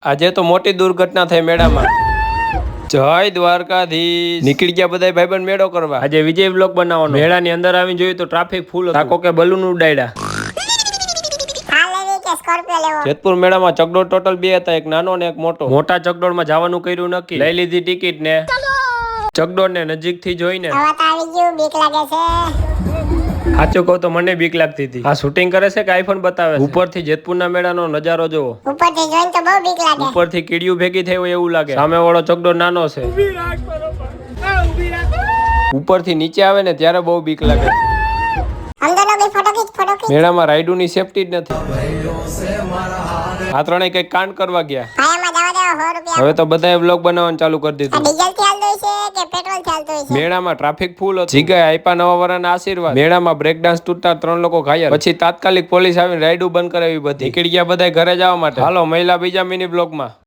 આજે તો મોટી દુર્ઘટના થઈ મેળામાં. જય દ્વારકાધીશ. નીકળી ગયા બધા ભાઈબંધ મેળો કરવા. આજે વિજય વ્લોગ બનાવવાનો. મેળાની અંદર આવીને જોયું તો ટ્રાફિક ફૂલ હતું. તાકો કે બલૂન ઉડાડ્યા. જેતપુર મેળામાં ચકડોળ ટોટલ 2 હતા, એક નાનો ને એક મોટો. મોટા ચકડોળમાં જવાનું કર્યું નક્કી. લઈ લીધી ટિકિટ ને ચકડોળ ને નજીક થી જોઈને સાચું કહું તો મને બીક લાગતી હતી. આ શૂટિંગ કરે છે કે આઈફોન બતાવે છે? ઉપરથી જેતપુરના મેળાનો નજારો જોવો. ઉપરથી જોઈને તો બહુ બીક લાગે. ઉપરથી કીડીયું ભેગી થઈ હોય એવું લાગે. સામે વાળો ચકડોળ નાનો છે. ઉપરથી નીચે આવે ને ત્યારે બહુ બીક લાગે. મેળામાં રાઈડુની સેફટી જ નથી. આ ત્રણેય કઈક કાંડ કરવા ગયા. હવે તો બધાએ વ્લોગ બનાવવાનું ચાલુ કરી દીધું. મેળામાં ટ્રાફિક ફૂલ હતું. જીગાએ આપ્યા નવા વરાના આશીર્વાદ. મેળામાં બ્રેક ડાન્સ તૂટતા 3 લોકો ઘાયલ. પછી તાત્કાલિક પોલીસ આવીને રાઈડું બંધ કરાવી બધી. નીકળી ગયા બધા ઘરે જવા માટે. હાલો મહિલા બીજા મિની બ્લોગમાં.